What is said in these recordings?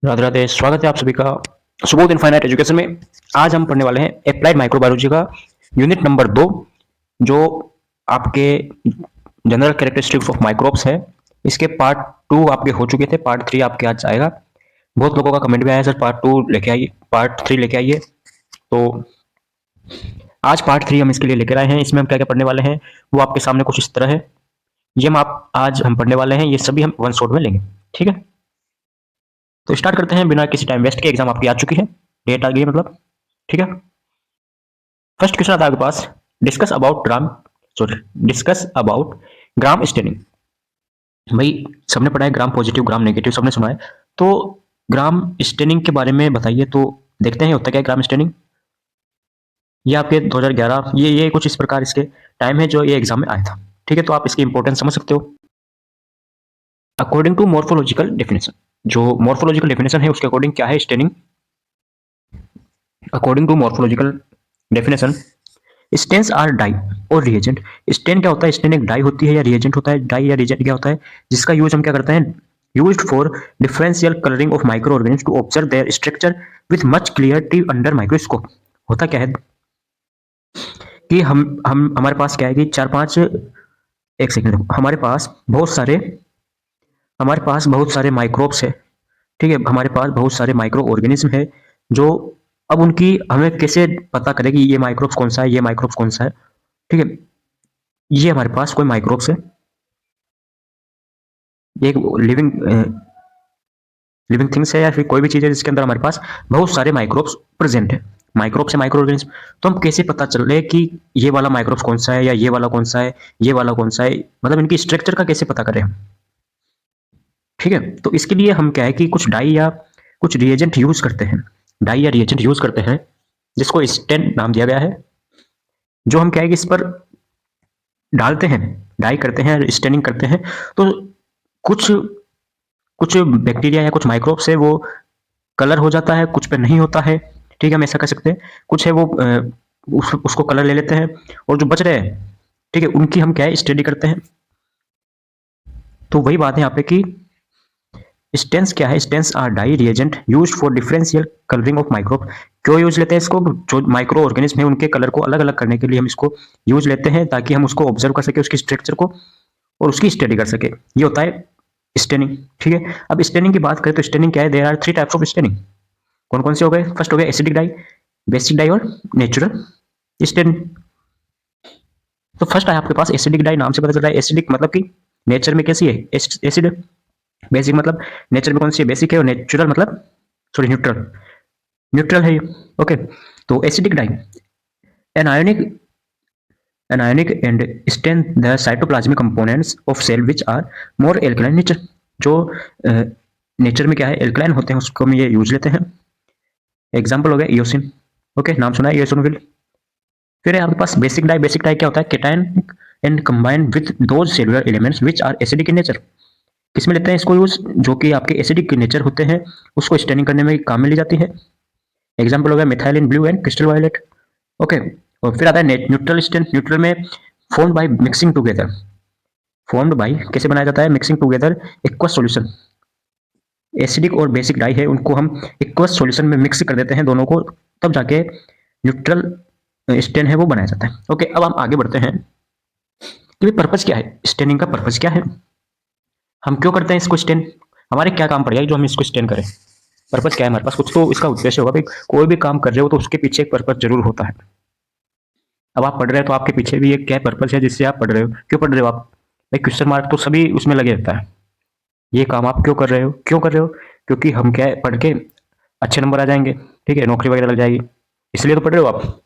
राधे राधे। स्वागत है आप सभी का सुबोध इनफाइनाइट एजुकेशन में। आज हम पढ़ने वाले हैं अप्लाइड माइक्रोबायोलॉजी का यूनिट नंबर 2, जो आपके जनरल कैरेक्टरिस्टिक्स ऑफ माइक्रोब्स है। इसके पार्ट 2 आपके हो चुके थे, पार्ट 3 आपके आज आएगा। बहुत लोगों का कमेंट भी आया, सर पार्ट 2 लेके आइए, पार्ट 3 लेके आइए। तो आज पार्ट 3 हम इसके लिए लेकर आए हैं। इसमें हम क्या क्या पढ़ने वाले हैं वो आपके सामने कुछ इस तरह है। ये हम पढ़ने वाले हैं, ये सभी हम वन शॉट में लेंगे, ठीक है। तो स्टार्ट करते हैं बिना किसी टाइम वेस्ट के। एग्जाम आपकी आ चुकी है, डेट आ गई है मतलब, ठीक है। फर्स्ट क्वेश्चन आता है आपके पास, डिस्कस अबाउट ग्राम स्टेनिंग। भाई सबने पढ़ा है ग्राम पॉजिटिव ग्राम नेगेटिव, सबने सुना है। तो ग्राम स्टेनिंग के बारे में बताइए। तो देखते हैं होता क्या है ग्राम स्टेनिंग। ये आपके 2011 ये कुछ इस प्रकार इसके टाइम है जो ये एग्जाम में आया था, ठीक है। तो आप इसकी इंपॉर्टेंस समझ सकते हो। अकॉर्डिंग टू मॉर्फोलॉजिकल डेफिनेशन, जो मॉर्फोलॉजिकल डेफिनेशन है उसके अकॉर्डिंग क्या है staining. According to morphological definition, stains are dye और रिएजेंट। स्टेन क्या होता है? स्टेन एक डाई होती है या रिएजेंट होता है। डाई या रिएजेंट क्या होता है? जिसका यूज हम क्या करते हैं, used for differential colouring of micro organism to observe their structure with much clarity under microscope. होता क्या है कि हम हमारे पास क्या है कि चार पांच, एक सेकंड, हमारे पास बहुत सारे माइक्रोब्स है, ठीक है। हमारे पास बहुत सारे माइक्रो ऑर्गेनिज्म है जो, अब उनकी हमें कैसे पता करें कि ये माइक्रोब्स कौन सा है, ये माइक्रोब्स कौन सा है, ठीक है। ये हमारे पास कोई माइक्रोब्स है, ये एक लिविंग थिंग्स है या फिर कोई भी चीज है जिसके अंदर हमारे पास बहुत सारे माइक्रोब्स प्रेजेंट है। माइक्रोब्स है माइक्रो ऑर्गेनिज्म। तो हम कैसे पता चले कि ये वाला माइक्रोब्स कौन सा है या ये वाला कौन सा है, ये वाला कौन सा है, मतलब इनकी स्ट्रक्चर का कैसे पता करें हम, ठीक है। तो इसके लिए हम क्या है कि कुछ डाई या कुछ रिएजेंट यूज करते हैं। डाई या रिएजेंट यूज करते हैं जिसको स्टेन नाम दिया गया है, जो हम क्या है कि इस पर डालते हैं, डाई करते हैं, स्टेनिंग करते हैं। तो कुछ कुछ बैक्टीरिया या कुछ माइक्रोब्स है वो कलर हो जाता है, कुछ पे नहीं होता है, ठीक है। हम ऐसा कर सकते हैं, कुछ है वो उसको कलर ले लेते हैं, और जो बच रहे हैं, ठीक है, उनकी हम क्या है स्टडी करते हैं। तो वही बात है यहाँ पे कि स्टेन्स क्या है, stains are dye reagent used for differential colouring of microbe. क्यों यूज लेते हैं इसको? जो माइक्रो ऑर्गेनिज्म है उनके कलर को अलग अलग करने के लिए हम इसको यूज लेते हैं, ताकि हम उसको ऑब्जर्व कर सके, उसकी स्ट्रक्चर को, और उसकी स्टडी कर सके। ये होता है स्टेनिंग, ठीक है। अब स्टेनिंग की बात करें तो स्टेनिंग क्या है, there are 3 types of staining. कौन कौन से हो गए? फर्स्ट हो गया एसिडिक डाई, बेसिक डाई और नेचुरल स्टेनिंग। तो फर्स्ट है आपके पास एसिडिक डाई। नाम से पता चल रहा है एसिडिक मतलब कि नेचर में कैसी है, एसिड। बेसिक मतलब नेचर में कौन सी है, बेसिक है। और नेचुरल मतलब सॉरी न्यूट्रल, न्यूट्रल है ये, ओके। तो acidic dye anionic anionic and stain the cytoplasmic components of cell which are more alkaline nature। जो नेचर में क्या है एल्कलाइन होते हैं उसको हम ये यूज लेते हैं। एग्जांपल हो गया इयोसिन, ओके, नाम सुना है इयोसिनोफिल। फिर है आपके पास बेसिक डाई। बेसिक डाई क्या होता है? Cation and combine with those cellular elements which are acidic in nature. किसमें लेते हैं इसको यूज? जो कि आपके एसिडिक नेचर होते हैं, उसको स्टेनिंग करने में काम में ली जाती है। एग्जांपल हो गया methylene blue and crystal violet, okay. और फिर आता है न्यूट्रल स्टेन। न्यूट्रल में formed by mixing together, formed by कैसे बनाया जाता है? Mixing together aqueous solution. Acidic और बेसिक डाई है उनको हम एक्वस सॉल्यूशन में मिक्स कर देते हैं दोनों को, तब जाके न्यूट्रल स्टेन है वो बनाया जाता है, ओके। अब हम आगे बढ़ते हैं कि पर्पज क्या है, स्टेनिंग का पर्पज क्या है, हम क्यों करते हैं इसको स्टेन, हमारे क्या काम पड़ जाएगी जो हम इसको स्टेन करें। पर्पज क्या है हमारे पास? कुछ तो इसका उद्देश्य होगा भाई। कोई भी काम कर रहे हो तो उसके पीछे एक पर्पज जरूर होता है। अब आप पढ़ रहे हो तो आपके पीछे भी एक क्या पर्पज है जिससे आप पढ़ रहे हो। क्यों पढ़ रहे हो आप? भाई क्वेश्चन मार्क तो सभी उसमें लगे रहता है। ये काम आप क्यों कर रहे हो? क्यों कर रहे हो? क्योंकि हम क्या है पढ़ के अच्छे नंबर आ जाएंगे, ठीक है, नौकरी वगैरह लग जाएगी, इसलिए तो पढ़ रहे हो आप,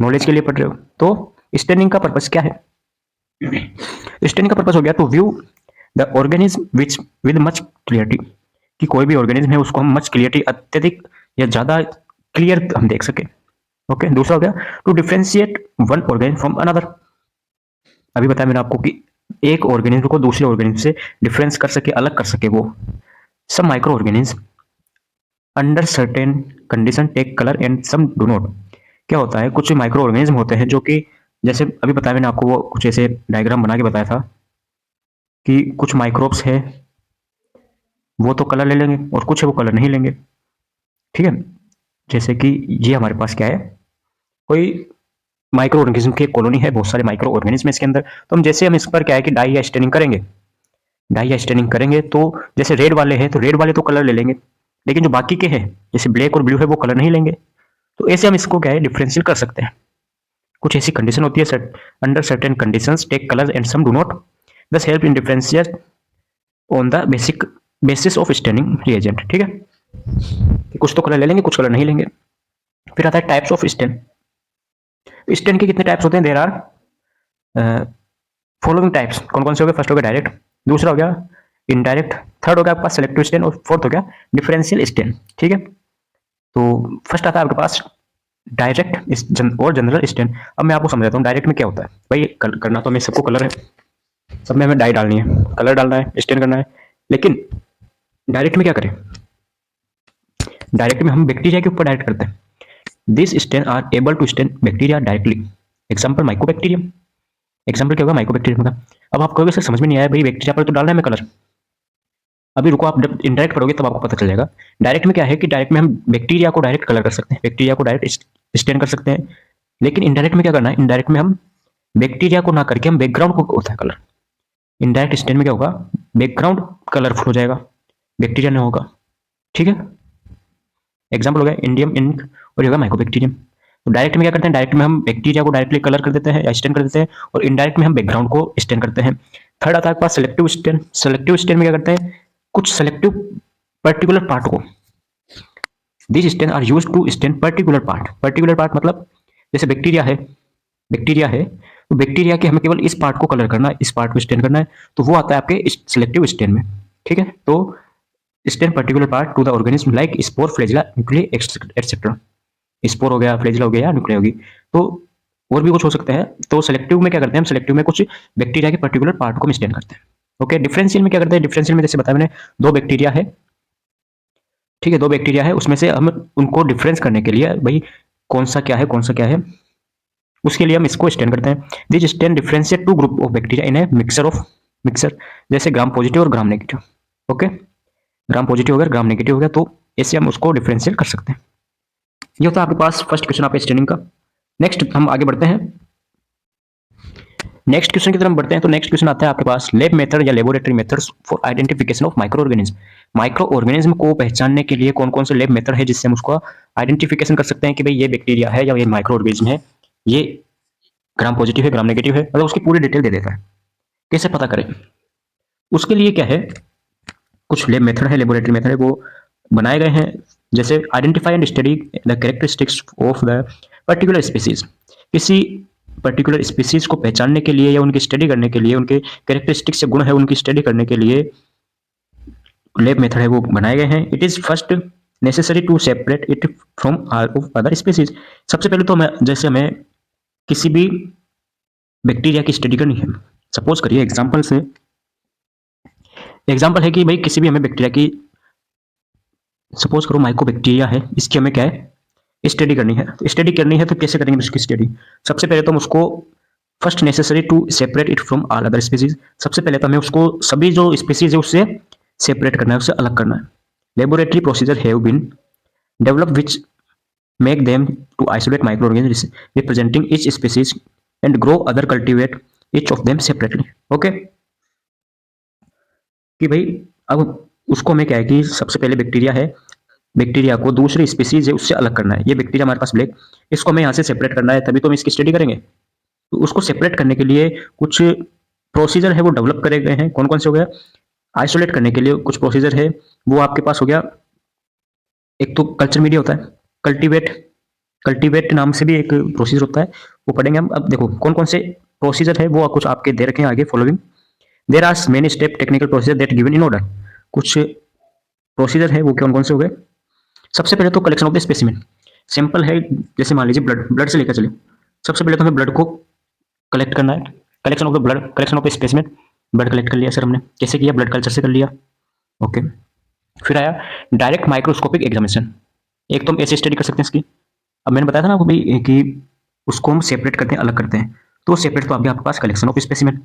नॉलेज के लिए पढ़ रहे हो। तो स्टेनिंग का पर्पज क्या है? स्टेनिंग का पर्पज हो गया to view the organism which with much clarity, कि कोई भी ऑर्गेनिज्म है उसको हम मच क्लियरिटी, अत्यधिक या ज्यादा क्लियर हम देख सके, ओके। दूसरा हो गया to differentiate one organism from another. अभी बताया मैंने आपको कि एक ऑर्गेनिज्म को दूसरे ऑर्गेनिज्म से डिफरेंस कर सके, अलग कर सके वो। Some micro organism under certain condition take colour and some do not. क्या होता है, कुछ माइक्रो ऑर्गेनिज्म होते हैं जो कि, जैसे अभी बताया मैंने आपको, वो कुछ ऐसे डायग्राम बना के बताया था कि कुछ माइक्रोब्स है वो तो कलर ले लेंगे, और कुछ है वो कलर नहीं लेंगे। ठीक है, जैसे कि ये हमारे पास क्या है, कोई माइक्रो ऑर्गेनिज्म की कॉलोनी है, बहुत सारे माइक्रो ऑर्गेनिज्म है इसके अंदर। तो हम जैसे हम इस पर क्या है कि डाई या स्टेनिंग करेंगे, डाई या स्टेनिंग करेंगे तो जैसे रेड वाले हैं तो रेड वाले तो कलर ले लेंगे, लेकिन जो बाकी के हैं जैसे ब्लैक और ब्लू है वो कलर नहीं लेंगे। तो ऐसे हम इसको क्या है डिफरेंशियल कर सकते हैं। कुछ ऐसी कंडीशन होती है, under certain conditions take colour and some do not, thus help in differentiate on the basic basis of staining reagent. ठीक है, कि कुछ तो कलर ले लेंगे, कुछ कलर नहीं लेंगे। फिर आता है टाइप्स ऑफ स्टेन। स्टेन के कितने टाइप्स होते हैं, देयर आर फॉलोइंग टाइप्स। कौन कौन से हो गए, फर्स्ट हो गया डायरेक्ट, दूसरा हो गया इनडायरेक्ट, थर्ड हो गया आपके पास सेलेक्टिव स्टेन, और फोर्थ हो गया डिफरेंशियल स्टेन। ठीक है, तो फर्स्ट आता है आपके पास डायरेक्ट और जनरल स्टेन। अब मैं आपको समझाता हूँ डायरेक्ट में क्या होता है। भाई करना तो हमें सबको कलर है, सब में हमें डाई डालनी है, कलर डालना है, स्टेन करना है, लेकिन डायरेक्ट में क्या करें, डायरेक्ट में हम बैक्टीरिया के ऊपर डायरेक्ट करते हैं। This stain are able to stain bacteria directly, example mycobacterium. Example क्या होगा माइकोबैक्टीरियम का। अब आप कहोगे सर समझ में नहीं आया, भाई बैक्टीरिया पर तो डालना है हमें कलर। अभी रुको, आप जब इनडायरेक्ट पढ़ोगे तब आपको पता चल जाएगा। डायरेक्ट में क्या है कि डायरेक्ट में हम बैक्टीरिया को डायरेक्ट कलर कर सकते हैं, बैक्टीरिया को डायरेक्ट स्टेन कर सकते हैं। लेकिन इनडायरेक्ट में क्या करना है, इनडायरेक्ट में हम बैक्टीरिया को ना करके हम बैकग्राउंड को होता है कलर। इनडायरेक्ट स्टेन में क्या होगा, बैकग्राउंड कलरफुल हो जाएगा, बैक्टीरिया नहीं होगा। ठीक है, एग्जाम्पल हो गया इंडियम इंक और ये होगा माइकोबैक्टीरियम। तो डायरेक्ट में क्या करते हैं, डायरेक्ट में हम बैक्टीरिया को डायरेक्टली कलर कर देते हैं या स्टेन कर देते हैं, और इनडायरेक्ट में हम बैकग्राउंड को स्टेन करते हैं। थर्ड आता है पास सेलेक्टिव स्टेन। सेलेक्टिव स्टेन में क्या करते हैं, कुछ सेलेक्टिव पर्टिकुलर पार्ट को, this stain are use to stain particular part. Particular part मतलब जैसे बैक्टीरिया है, बैक्टीरिया है तो बैक्टीरिया के हमें केवल इस पार्ट को कलर करना है, इस पार्ट को स्टेन करना है, तो वो आता है आपके सिलेक्टिव स्टेन में। ठीक है, तो stain particular part to the organism like spore, flagella, nuclei etcetera. Spore हो गया, फ्लैजिला हो गया, या न्यूक्लिया होगी, तो और भी कुछ हो सकता है। तो सेलेक्टिव में क्या करते हैं, हम सेलेक्टिव में कुछ बैक्टीरिया के पर्टिकुलर पार्ट को स्टेन करते हैं। ओके, डिफरेंशियल में क्या करते हैं, डिफरेंशियल में जैसे बताया मैंने, दो बैक्टीरिया है, ठीक है, दो बैक्टीरिया है, उसमें से हम उनको डिफरेंस करने के लिए भाई कौन सा क्या है, कौन सा क्या है, उसके लिए हम इसको स्टेन करते हैं। This stain differentiate to group of bacteria in a mixture, जैसे ग्राम पॉजिटिव और gram negative. Okay, gram positive हो गया, ग्राम नेगेटिव हो गया, तो ऐसे हम उसको डिफरेंशियल कर सकते हैं। ये होता है आपके पास फर्स्ट क्वेश्चन आपके स्टेनिंग का। नेक्स्ट हम आगे बढ़ते हैं, नेक्स्ट क्वेश्चन की तरफ बढ़ते हैं। तो नेक्स्ट क्वेश्चन आता है आपके पास लैब मेथड या laboratory methods for identification of micro organism. Micro organism को पहचानने के लिए कौन कौन से लैब मेथड है जिससे हम उसको आइडेंटिफिकेशन कर सकते हैं कि भाई ये बैक्टीरिया है या ये माइक्रो ऑर्गेनिज्म है, ये ग्राम पॉजिटिव है, ग्राम नेगेटिव है, मतलब उसकी पूरी डिटेल दे देता है। कैसे पता करें, उसके लिए क्या है, कुछ लैब मेथड है, लेबोरेटरी मेथड है, वो बनाए गए हैं। जैसे identify and study the characteristics of the particular species. किसी पर्टिकुलर स्पीसीज को पहचानने के लिए या उनकी स्टडी करने के लिए, उनके कैरेक्टरिस्टिक्स से गुण है उनकी स्टडी करने के लिए लैब मेथड है वो बनाए गए हैं। It is first necessary to separate it from other species. सबसे पहले तो हमें, जैसे हमें किसी भी बैक्टीरिया की स्टडी करनी है, सपोज करिए एग्जांपल से, एग्जांपल है कि भाई किसी भी हमें बैक्टीरिया की, सपोज करो माइकोबैक्टीरिया है, इसकी हमें क्या है स्टडी करनी है। तो स्टडी करनी है तो कैसे करेंगे उसकी स्टडी, सबसे पहले तो हम उसको first necessary to separate it from all other species. सबसे पहले तो हमें उसको सभी जो स्पीसीज है उससे सेपरेट करना है, उससे अलग करना है। Laboratory procedure have been develop which make them to isolate micro organism representing each species and grow other cultivate each of them separately. Okay, कि भाई अब उसको हमें क्या है कि सबसे पहले बैक्टीरिया है, बैक्टीरिया को दूसरी स्पीसीज है उससे अलग करना है। ये बैक्टीरिया हमारे पास ब्लैक, इसको हमें यहाँ से सेपरेट करना है, तभी तो हम इसकी स्टडी करेंगे। तो उसको सेपरेट करने के लिए कुछ प्रोसीजर है वो डेवलप करे गए हैं। कौन कौन से हो गया, आइसोलेट करने के लिए कुछ प्रोसीजर है, वो आपके पास हो गया, एक तो कल्चर मीडिया होता है, कल्टीवेट, कल्टीवेट नाम से भी एक प्रोसीजर होता है, वो पढ़ेंगे हम। अब देखो कौन कौन से प्रोसीजर है वो कुछ आपके दे रखे हैं आगे following. There are many step technical procedure that given in order. कुछ प्रोसीजर है वो कौन कौन से हो गए, सबसे पहले तो collection of the specimen. Simple है, जैसे मान लीजिए ब्लड, ब्लड से लेकर चले, सबसे पहले तो हमें ब्लड को कलेक्ट करना है, collection of the blood, collection of the specimen. Blood collect कर लिया सर हमने, कैसे किया, ब्लड कल्चर से कर लिया। ओके, फिर आया डायरेक्ट माइक्रोस्कोपिक एग्जामिनेशन। एक तो हम ऐसे स्टडी कर सकते हैं इसकी, अब मैंने बताया था ना आपको भाई कि उसको हम सेपरेट करते हैं, अलग करते हैं, तो सेपरेट तो अभी आपके पास कलेक्शन ऑफ स्पेसिमेन।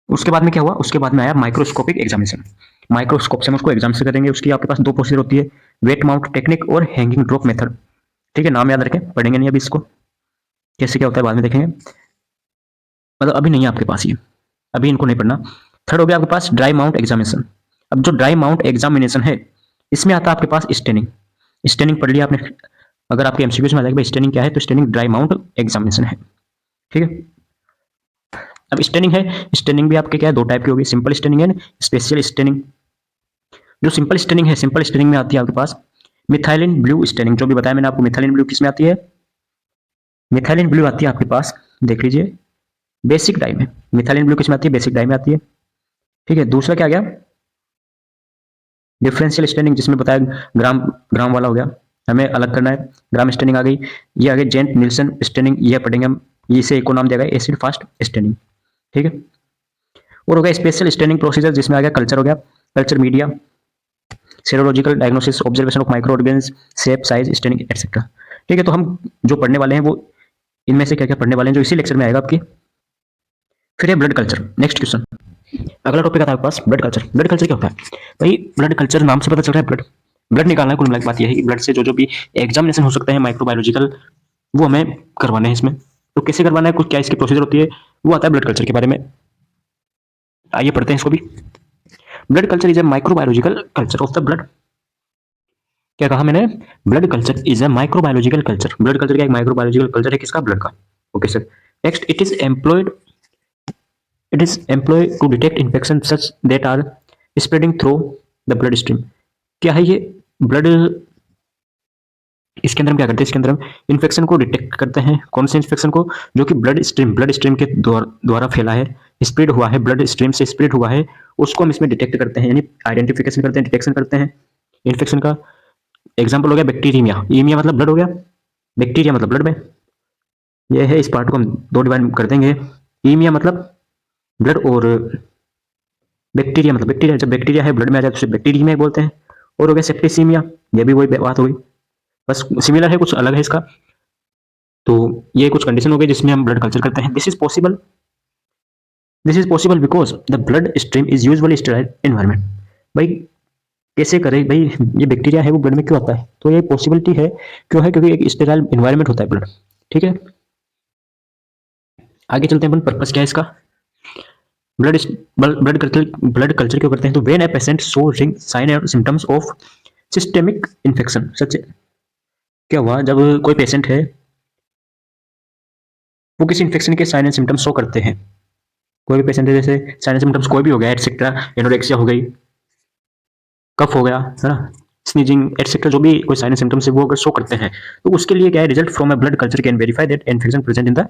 उसके बाद में क्या हुआ, उसके बाद में आया माइक्रोस्कोपिक एग्जामिनेशन। माइक्रोस्कोप से हम उसको एग्जाम से करेंगे। उसकी आपके पास दो प्रोसीजर होती है, वेट माउंट टेक्निक और हैंगिंग ड्रॉप मेथड। ठीक है, नाम याद रखें, पढ़ेंगे नहीं अभी इसको, कैसे क्या होता है बाद में देखेंगे, मतलब अभी नहीं है आपके पास ये, अभी इनको नहीं पढ़ना। थर्ड हो गया आपके पास ड्राई माउंट एग्जामिनेशन। अब जो ड्राई माउंट एग्जामिनेशन है, इसमें आता है आपके पास स्टेनिंग। स्टेनिंग पढ़ लिया आपने, अगर आपके एमसीक्यूज में आ जाएगा भाई स्टेनिंग क्या है, तो स्टेनिंग ड्राई माउंट एग्जामिनेशन है। ठीक है, अब स्टेनिंग है, स्टेनिंग भी आपके क्या है, दो टाइप की होगी, सिंपल स्टेनिंग है, स्पेशल स्टेनिंग। जो सिंपल स्टेनिंग है, सिंपल स्टेनिंग में आती है आपके पास मिथाइलिन ब्लू स्टेनिंग, जो भी बताया मैंने आपको। मिथाइलिन ब्लू किस में आती है, मिथाइलिन ब्लू आती है आपके पास, देख लीजिए, बेसिक डाई में। मिथाइलिन ब्लू किस में आती है, बेसिक डाई में आती है। ठीक है, दूसरा क्या आ गया, डिफरेंशियल स्टेनिंग, जिसमें बताया ग्राम ग्राम वाला हो गया, हमें अलग करना है, ग्राम स्टेनिंग आ गई। ये आ गई जेंट निल्सन स्टेनिंग, ये पढ़ेंगे हम, इसे एक को नाम दिया गया एसिड फास्ट स्टेनिंग। ठीक है, और हो गया स्पेशल स्टेनिंग प्रोसीजर, जिसमें आ गया कल्चर हो गया, culture media, serological diagnosis, observation of micro organism, shape size staining etcetera. ठीक है, तो हम जो पढ़ने वाले हैं वो इनमें से क्या क्या पढ़ने वाले हैं, जो इसी लेक्चर में आएगा आपके। फिर है ब्लड कल्चर, नेक्स्ट क्वेश्चन। अगला टॉपिक आता है आपके पास ब्लड कल्चर। ब्लड कल्चर क्या होता है भाई, ब्लड कल्चर नाम से पता चल रहा है, ब्लड ब्लड निकालना है। कुल मिला के बात यह है कि ब्लड से जो जो भी एग्जामिनेशन हो सकते हैं माइक्रोबायोलॉजिकल, वो हमें करवाने हैं इसमें। तो कैसे करवाना है, कुछ क्या इसकी प्रोसीजर होती है, वो आता है ब्लड कल्चर के बारे में। आइए पढ़ते हैं इसको भी। Blood culture is a microbiological culture of the blood. क्या कहा मैंने, blood culture is a microbiological culture. Blood culture का एक माइक्रोबायोलॉजिकल कल्चर है, किसका, ब्लड का। Okay sir, next, it is employed to detect infection such that are spreading through the blood stream. क्या है ये ब्लड, इसके अंदर हम क्या करते हैं, इसके अंदर हम इन्फेक्शन को डिटेक्ट करते हैं। कौन से इन्फेक्शन को, जो कि ब्लड स्ट्रीम के द्वारा फैला है, स्प्रेड हुआ है, ब्लड स्ट्रीम से स्प्रेड हुआ है, उसको हम इसमें डिटेक्ट करते हैं, यानी आइडेंटिफिकेशन करते हैं, डिटेक्शन करते हैं इन्फेक्शन का। एग्जाम्पल हो गया बैक्टीरिया, ईमिया मतलब ब्लड हो गया, बैक्टीरिया मतलब ब्लड में। ये है, इस पार्ट को हम दो डिवाइड कर देंगे, ईमिया मतलब ब्लड और बैक्टीरिया मतलब बैक्टीरिया। जब बैक्टीरिया है ब्लड में आ जाए तो उसे बैक्टीरिया बोलते हैं। और हो गया सेप्टिसीमिया, ये भी वही बात हो गई, बस सिमिलर है, कुछ अलग है इसका। तो ये कुछ कंडीशन हो गई जिसमें हम ब्लड कल्चर करते हैं। This is possible because the blood stream is usually sterile environment. भाई कैसे करें भाई, ये बैक्टीरिया है वो ब्लड में क्यों आता है, तो ये पॉसिबिलिटी है, क्यों है, क्योंकि एक स्टेराइल एनवायरनमेंट होता है ब्लड। ठीक है, आगे चलते हैं अपन, पर्पस क्या है इसका। ब्लड ब्लड कल्चर क्यों करते हैं, तो when a patient showing sign or symptoms of systemic infection, such क्या हुआ, जब कोई पेशेंट है वो किसी इन्फेक्शन के साइन एंड सिम्टम्स शो करते हैं। कोई भी पेशेंट है, जैसे साइन एंड सिम्टम्स कोई भी हो गया एटसेट्रा, एनोरेक्सिया हो गई, कफ हो गया, है ना, स्नीजिंग एटसेट्रा, जो भी कोई साइन एंड सिम्टम्स है वो अगर शो करते हैं, तो उसके लिए क्या है, result from A blood culture can verify that infection present in the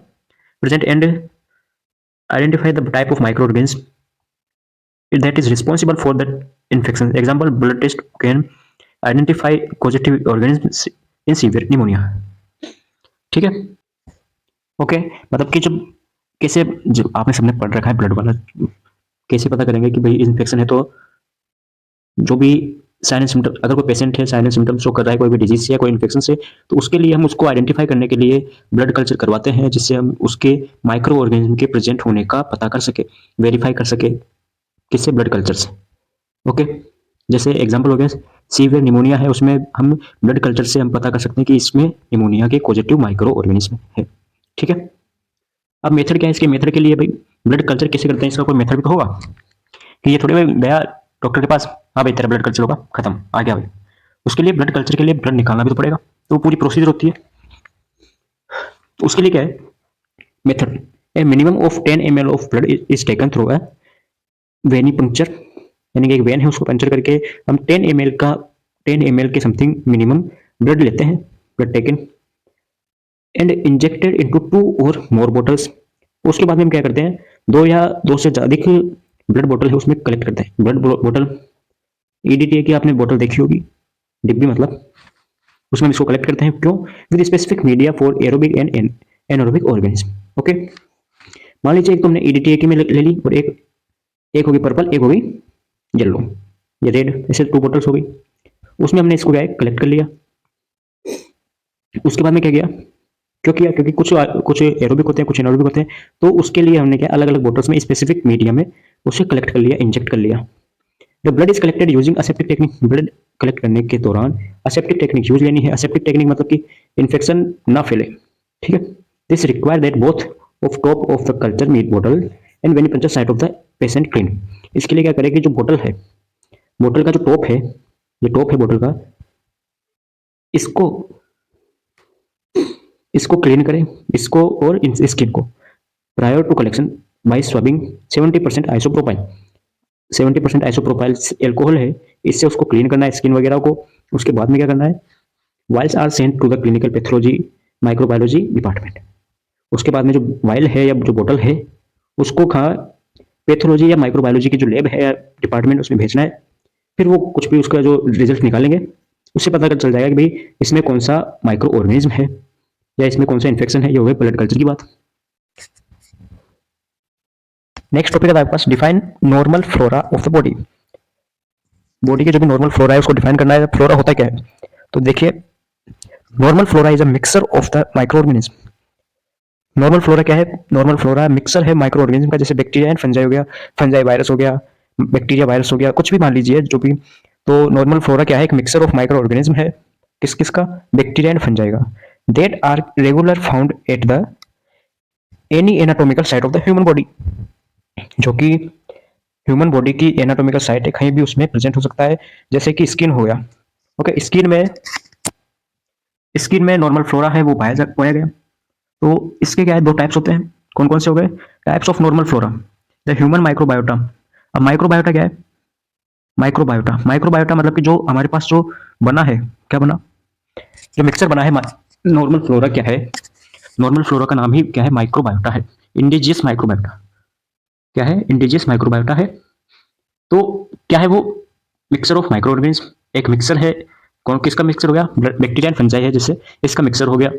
present and identify the type of micro organism that is responsible for that infection. Example, blood test can identify causative organisms in severe pneumonia. ठीक है, okay, मतलब कि जब कैसे, जो आपने सबने पढ़ रखा है ब्लड वाला, कैसे पता करेंगे कि भाई इन्फेक्शन है, तो जो भी साइन एंड सिम्टम, अगर कोई पेशेंट है साइन एंड सिम्टम शो कर रहा है कोई भी डिजीज से या कोई इन्फेक्शन से, तो उसके लिए हम उसको आइडेंटिफाई करने के लिए ब्लड कल्चर करवाते हैं, जिससे हम उसके माइक्रो ऑर्गेनिज्म के प्रेजेंट होने का पता कर सके, वेरीफाई कर सके, किससे, ब्लड कल्चर से। ओके, जैसे एग्जांपल हो गया सीवियर निमोनिया है, उसमें हम ब्लड कल्चर से हम पता कर सकते हैं कि इसमें निमोनिया के पॉजिटिव माइक्रो ऑर्गेनिज्म है। ठीक है, अब मेथड क्या है, इसके मेथड के लिए भाई ब्लड कल्चर कैसे करते हैं, इसका कोई मेथड भी तो होगा, कि ये थोड़ी भाई गया डॉक्टर के पास, हाँ भाई तेरा ब्लड कल्चर होगा, खत्म, आ गया भाई। उसके लिए ब्लड कल्चर के लिए ब्लड निकालना भी तो पड़ेगा, तो वो पूरी प्रोसीजर होती है। तो उसके लिए क्या है method, a minimum of 10 ml of blood is taken through a venipuncture, यानी कि एक वेन है उसको पंचर करके हम 10 ml के समथिंग मिनिमम ब्लड लेते हैं, blood taken and injected into 2 और मोर बोटल्स। उसके बाद में हम क्या करते हैं, दो से अधिक ब्लड बोतल है उसमें कलेक्ट करते हैं। ब्लड बोतल ईडीटीए की आपने बोतल देखी होगी, डिब्बी मतलब, उसमें हम इसको कलेक्ट करते हैं, क्यों, with specific media for aerobic and anaerobic organism. Okay, मान लीजिए एक तो हमने ईडीटीए की में ले ली, और एक होगी पर्पल, एक होगी येलो, ये रेड, ऐसे 2 बोटल्स हो गई। उसमें हमने इसको क्या है कलेक्ट कर लिया। उसके बाद में क्या किया, क्योंकि कुछ एरोबिक होते हैं, कुछ एनारोबिक होते हैं, तो उसके लिए हमने क्या अलग अलग बोतल्स में स्पेसिफिक मीडिया में उसे कलेक्ट कर लिया, इंजेक्ट कर लिया। The blood is collected using aseptic technique. Blood collect करने के दौरान असेप्टिक टेक्निक यूज लेनी है। असेप्टिक टेक्निक मतलब कि इन्फेक्शन ना फैले, ठीक है। This require that both of top of the culture media बोतल and venipuncture side of the patient clean. इसके लिए क्या करें कि जो बोतल है, बोतल का जो टॉप है, ये टॉप है बोतल का, इसको इसको क्लीन करें, इसको और स्किन को, prior to collection by swabbing 70% isopropyl. 70% isopropyl alcohol है, इससे उसको क्लीन करना है स्किन वगैरह को। उसके बाद में क्या करना है, vials are sent to the clinical pathology microbiology department. उसके बाद में जो वाइल है या जो बोतल है, उसको कहाँ, पैथोलॉजी या माइक्रोबायोलॉजी की जो लैब है या डिपार्टमेंट, उसमें भेजना है। फिर वो कुछ भी उसका जो रिजल्ट निकालेंगे, उससे पता चल जाएगा कि भाई इसमें कौन सा माइक्रो ऑर्गेनिज्म है या इसमें कौन सा इन्फेक्शन है। ये हो गई ब्लड कल्चर की बात। नेक्स्ट टॉपिक है आपके पास, define normal flora of the body. Body के जो भी नॉर्मल फ्लोरा है उसको डिफाइन करना है। फ्लोरा होता क्या है, तो देखिए, normal flora is a mixer of the micro organism. Normal flora क्या है, नॉर्मल फ्लोरा मिक्सर है माइक्रो ऑर्गेनिज्म का, जैसे बैक्टीरिया एंड फंजाई हो गया, फंजाई वायरस हो गया, बैक्टीरिया वायरस हो गया, कुछ भी मान लीजिए जो भी। तो नॉर्मल फ्लोरा क्या है, एक मिक्सर ऑफ माइक्रो ऑर्गेनिज्म है। किस किस का, बैक्टीरिया एंड फंजाई का। That are regular found at the any anatomical site of the human body. जो कि ह्यूमन बॉडी की एनाटोमिकल साइट है, कहीं भी उसमें प्रेजेंट हो सकता है। जैसे कि स्किन हो गया, ओके, स्किन में नॉर्मल फ्लोरा है, वो पाया गया। तो इसके क्या है, दो टाइप्स होते हैं। कौन कौन से हो गए, types of normal flora, the human microbiota. अब माइक्रोबायोटा क्या है, माइक्रोबायोटा मतलब कि जो हमारे पास जो बना है, क्या बना, जो मिक्सचर बना है। नॉर्मल फ्लोरा क्या है, नॉर्मल फ्लोरा का नाम ही क्या है, माइक्रोबायोटा है। इंडिजियस माइक्रोबायोटा क्या है, इंडिजियस माइक्रोबायोटा है। तो क्या है वो, मिक्सर ऑफ माइक्रो ऑर्गेनिज्म, एक मिक्सर है। कौन किसका मिक्सर हो गया, बैक्टीरिया एंड फंजाई है, जिससे इसका मिक्सर हो गया,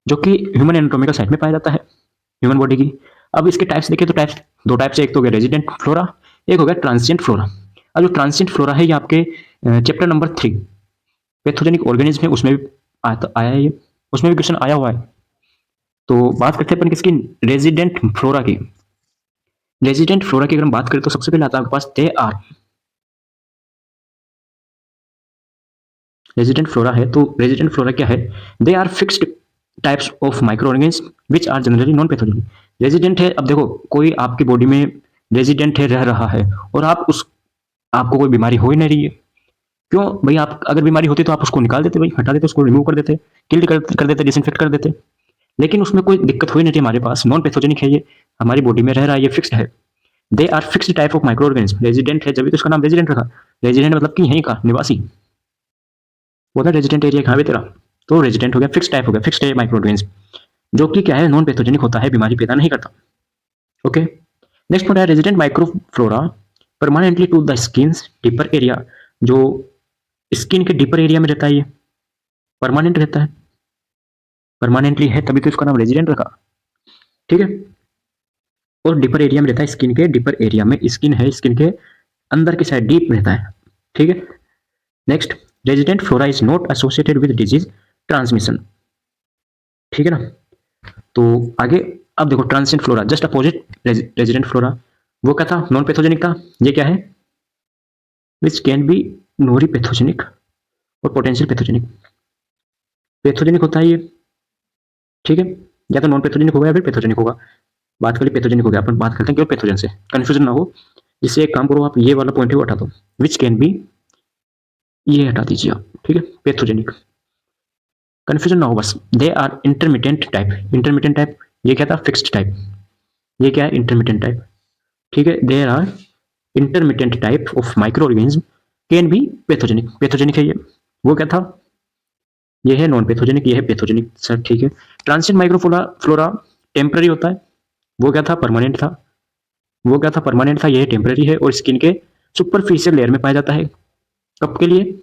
जो कि ह्यूमन एनाटोमिकल साइट में पाया जाता है, ह्यूमन बॉडी की। अब इसके टाइप्स देखिए, तो टाइप्स दो टाइप्स है, एक तो हो गया रेजिडेंट फ्लोरा, एक हो गया ट्रांसिएंट फ्लोरा। अब जो ट्रांसिएंट फ्लोरा है, ये आपके चैप्टर नंबर 3 पैथोजेनिक ऑर्गेनिज्म है, उसमें भी आया है ये, उसमें भी क्वेश्चन आया हुआ है। तो बात करते हैं अपन किसकी, रेजिडेंट फ्लोरा की। रेजिडेंट फ्लोरा की अगर हम बात करें तो सबसे पहले आता है आपके पास दे आर, रेजिडेंट फ्लोरा है। तो रेजिडेंट फ्लोरा क्या है, they are fixed types of micro organism which are generally non pathogenic. Resident है, अब देखो कोई आपकी बॉडी में रेजिडेंट है, रह रहा है, और आपको कोई बीमारी हो ही नहीं रही है। क्यों भाई, आप अगर बीमारी होती तो आप उसको निकाल देते भाई, हटा देते, उसको रिमूव कर देते, किल कर देते, डिसइंफेक्ट कर देते। लेकिन उसमें कोई दिक्कत हो ही नहीं रही हमारे पास, नॉन पैथोजेनिक है, ये हमारी बॉडी में रह रहा है, ये फिक्स्ड है। They are fixed type of micro organism. Resident है, जब भी तो इसका नाम रेजिडेंट रखा। रेजिडेंट मतलब कि यहीं का निवासी, वो था रेजिडेंट एरिया कहाँ पे तेरा, तो रेजिडेंट हो गया, फिक्स टाइप हो गया, फिक्स माइक्रो ऑर्गेनिज्म, जो कि क्या है, नॉन पैथोजेनिक होता है, बीमारी पैदा नहीं करता। ओके, नेक्स्ट पॉइंट है resident microflora permanently to the skin deeper area. जो स्किन के डीपर एरिया में रहता है, ये परमानेंट रहता है, परमानेंटली है, तभी तो इसका नाम रेजिडेंट रखा, ठीक है। और डीपर एरिया में रहता है, स्किन के डीपर एरिया में, स्किन है, स्किन के अंदर की साइड डीप रहता है, ठीक है। Next, resident flora is not associated with disease transmission, ठीक है ना। तो आगे अब देखो, transient flora just opposite resident flora, वो क्या था, नॉन पैथोजेनिक था। ये क्या है, which can be normally pathogenic और पोटेंशियल पैथोजेनिक। पैथोजेनिक होता है ये, ठीक है, या तो नॉन पैथोजेनिक होगा या फिर पैथोजेनिक होगा। बात करें पैथोजेनिक हो गया, अपन बात करते हैं केवल पैथोजन से, कंफ्यूजन ना हो। जिससे एक काम करो, आप ये वाला पॉइंट है वो हटा दो, विच कैन बी, ये हटा दीजिए आप, ठीक है, पैथोजेनिक, कंफ्यूजन ना हो बस। They are intermediate type, इंटरमीडिएंट type, ये क्या था, फिक्स्ड टाइप, ये क्या है, इंटरमीडिएंट टाइप, ठीक है। There are intermediate type of micro organism can be pathogenic, pathogenic है ये, वो क्या था, ये है नॉन पैथोजेनिक, ये है पैथोजेनिक, सर ठीक है। ट्रांसिएंट माइक्रोफ्लोरा फ्लोरा टेम्पररी होता है, वो क्या था, परमानेंट था, वो क्या था, परमानेंट था, ये टेम्पररी है, और स्किन के सुपरफिशियल लेयर में पाया जाता है, कब के लिए,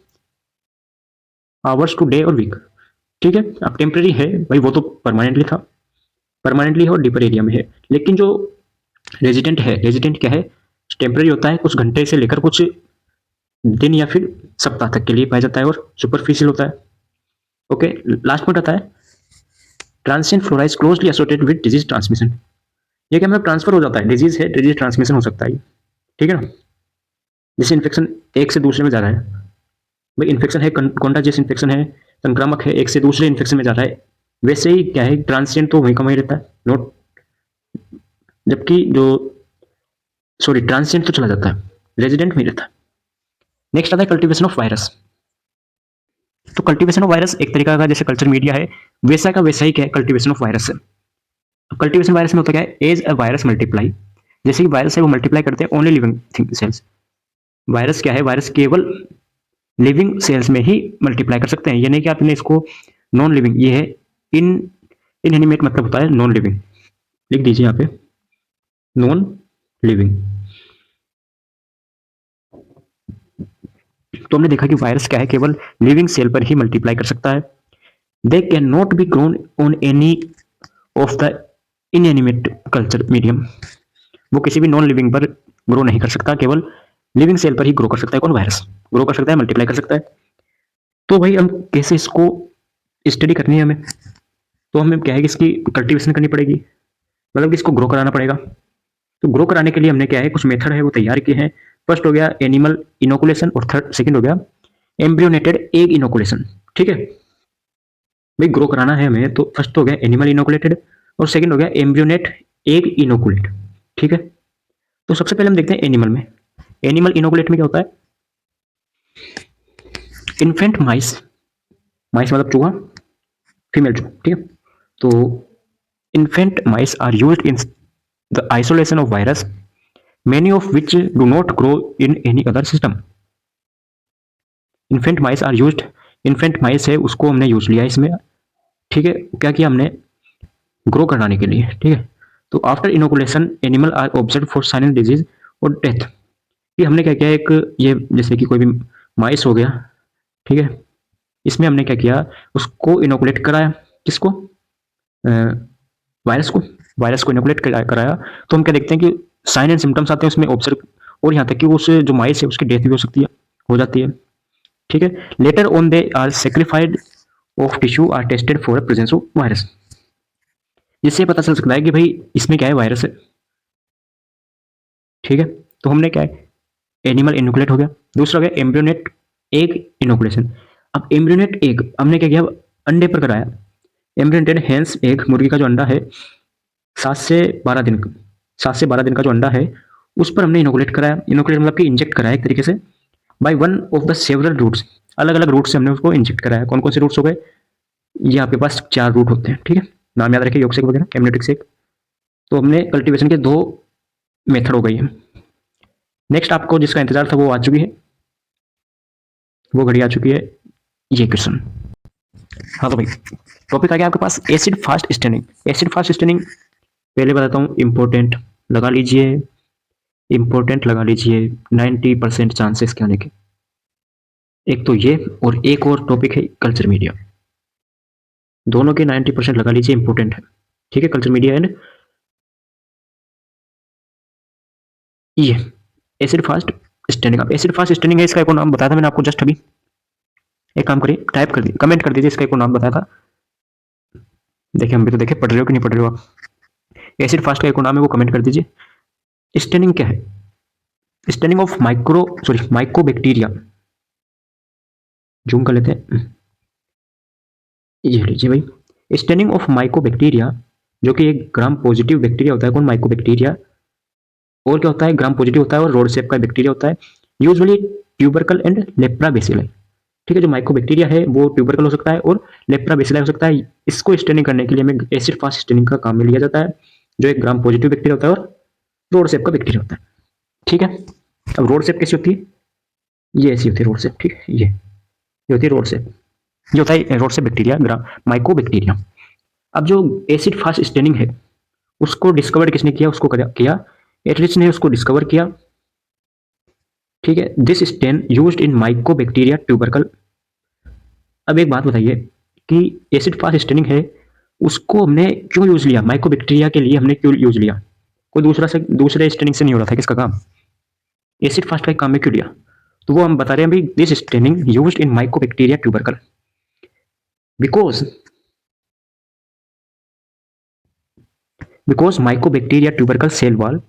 आवर्स टू डे और वीक, ठीक है। अब टेम्पररी है भाई, वो तो परमानेंटली था, परमानेंटली है और डीपर एरिया में है। लेकिन जो रेजिडेंट है, रेजिडेंट क्या है, टेम्पररी होता है, कुछ घंटे से लेकर कुछ दिन या फिर सप्ताह तक के लिए पाया जाता है, और सुपरफिशियल होता है। ओके, लास्ट पॉइंट आता है transient flora is closely associated with disease transmission. ये क्या मतलब ट्रांसफर हो जाता है, डिजीज है, डिजीज ट्रांसमिशन हो सकता है, ठीक है ना। जैसे इन्फेक्शन एक से दूसरे में जा रहा है, भाई इन्फेक्शन है, कॉन्टाजियस इन्फेक्शन है, संक्रामक है, एक से दूसरे इन्फेक्शन में जा रहा है, वैसे ही क्या है ट्रांसिएंट तो वहीं का वहीं रहता है, नोट, जबकि जो सॉरी ट्रांसिएंट तो चला जाता है, रेजिडेंट में रहता है। नेक्स्ट आता है कल्टीवेशन ऑफ वायरस। तो कल्टीवेशन ऑफ वायरस एक तरीका का जैसे कल्चर मीडिया है, वैसा का वैसा ही क्या है कल्टीवेशन ऑफ वायरस है। कल्टीवेशन वायरस में होता क्या है, एज अ वायरस मल्टीप्लाई, जैसे कि वायरस है वो मल्टीप्लाई करते हैं only living thing cells. Virus क्या है, वायरस केवल लिविंग सेल्स में ही मल्टीप्लाई कर सकते हैं, यानी कि आपने इसको नॉन लिविंग, ये है इन इनएनिमेट मतलब होता है नॉन लिविंग, लिख दीजिए यहाँ पे नॉन लिविंग। तो हमने देखा कि वायरस क्या है, केवल लिविंग सेल पर ही मल्टीप्लाई कर सकता है। They can not be grown on any of the inanimate culture medium, वो किसी भी नॉन लिविंग पर ग्रो नहीं कर सकता, केवल लिविंग सेल पर ही ग्रो कर सकता है। कौन, वायरस ग्रो कर सकता है, मल्टीप्लाई कर सकता है। तो भाई हम कैसे इसको स्टडी करनी है हमें, तो हमें क्या है कि इसकी कल्टीवेशन करनी पड़ेगी, मतलब कि इसको ग्रो कराना पड़ेगा। तो ग्रो कराने के लिए हमने क्या है कुछ मेथड है वो तैयार किए हैं। फर्स्ट हो गया एनिमल इनोकुलेशन और थर्ड सेकंड हो गया एम्ब्रियोनेटेड एग इनोकुलेशन, ठीक है। भाई ग्रो कराना है हमें तो फर्स्ट हो गया एनिमल इनोकुलेटेड और सेकंड हो गया एम्ब्रियोनेट एग इनोकुलेट, ठीक है। तो सबसे पहले हम देखते हैं एनिमल में। एनिमल इनोकुलेट में क्या होता है, इन्फेंट माइस, माइस मतलब चूहा, फीमेल चूहा, ठीक है। तो infant mice are used in the isolation of virus, many of which do not grow in any other system. Infant mice are used, infant mice है उसको हमने यूज लिया इसमें, ठीक है। क्या किया हमने, ग्रो कराने के लिए, ठीक है। तो after inoculation animal are observe for silent disease और डेथ। ये हमने क्या किया, एक ये जैसे कि कोई भी माइस हो गया, ठीक है, इसमें हमने क्या किया, उसको इनोकुलेट कराया, किसको, वायरस को, वायरस को इनोकुलेट कराया। तो हम क्या देखते हैं कि साइन एंड सिम्टम्स आते हैं उसमें ऑब्जर्व, और यहाँ तक कि उस जो माइस है उसकी डेथ भी हो सकती है, हो जाती है, ठीक है। Later on they are sacrificed of tissue are tested for presence of virus, जिससे पता चल सकता है कि भाई इसमें क्या है, वायरस है, ठीक है। तो हमने क्या है, एनिमल इनोकुलेट हो गया। दूसरा हो गया एम्ब्रियोनेट एग इनोकुलेशन। अब एम्ब्रियोनेट एग हमने क्या किया, अंडे पर कराया। एम्ब्रियोनेटेड हेंस एग, मुर्गी का जो अंडा है 7 से 12 दिन, 7 से 12 दिन का जो अंडा है उस पर हमने इनोकुलेट कराया। इनोकुलेट मतलब कि इंजेक्ट कराया एक तरीके से, by one of the several routes, अलग अलग रूट से हमने उसको इंजेक्ट कराया। कौन कौन से रूट्स हो गए, ये आपके पास 4 रूट होते हैं, ठीक है। नाम याद रखिए, योगसेक वगैरह, एमनेटिक सेक। तो हमने कल्टीवेशन के 2 मेथड हो गई है। नेक्स्ट आपको जिसका इंतजार था वो आ चुकी है, वो घड़ी आ चुकी है, ये क्वेश्चन। हाँ तो भाई टॉपिक आ गया आपके पास acid fast staining. Acid fast staining पहले बताता हूँ, इंपॉर्टेंट लगा लीजिए, इंपॉर्टेंट लगा लीजिए, 90% चांसेस के आने के। एक तो ये और एक और टॉपिक है कल्चर मीडिया, दोनों के 90% लगा लीजिए, इंपॉर्टेंट है, ठीक है। कल्चर मीडिया एंड ये एसिड फास्ट स्टेनिंग। अब एसिड फास्ट स्टेनिंग है, इसका एक और नाम बताया था मैंने आपको जस्ट अभी। एक काम करिए, टाइप कर दीजिए, कमेंट कर दीजिए, इसका एक और नाम बताया था। देखिए हम भी तो देखे, पढ़ रहे हो कि नहीं पढ़ रहे हो आप। एसिड फास्ट का एक और नाम है, वो कमेंट कर दीजिए। स्टेनिंग क्या है, स्टेनिंग ऑफ माइकोबैक्टीरिया, जूम कर लेते हैं, ये लीजिए भाई, स्टेनिंग ऑफ माइकोबैक्टीरिया, जो कि एक ग्राम पॉजिटिव बैक्टीरिया होता है। कौन, माइकोबैक्टीरिया। और क्या होता है, ग्राम पॉजिटिव होता है और रोड शेप का बैक्टीरिया होता है, usually tubercle and lepra bacilli, ठीक है। जो माइकोबैक्टीरिया है वो ट्यूबरकल हो सकता है और लेप्रा बेसिलाई हो सकता है। इसको स्टेनिंग करने के लिए हमें एसिड फास्ट स्टेनिंग का काम में लिया जाता है, जो एक ग्राम पॉजिटिव बैक्टीरिया होता है और रोड शेप का बैक्टीरिया होता है, ठीक है। अब रोड शेप कैसी होती है, ये ऐसी होती है रोड शेप, ठीक है। ये होती है रोड शेप, ये होता है रोड शेप बैक्टीरिया, ग्राम माइकोबैक्टीरिया। अब जो एसिड फास्ट स्टेनिंग है उसको डिस्कवर किसने किया, उसको किया एटलिच ने उसको डिस्कवर किया, ठीक है। This stain used in mycobacteria tubercle. अब एक बात बताइए कि एसिड फास्ट स्टेनिंग है उसको हमने क्यों यूज लिया, माइकोबैक्टीरिया के लिए हमने क्यों यूज लिया, कोई दूसरे स्टेनिंग से नहीं हो रहा था, किसका काम, एसिड फास्ट का काम में क्यों लिया। तो वो हम बता रहे हैं भाई, this staining used in mycobacteria tubercle because because mycobacteria tubercle cell wall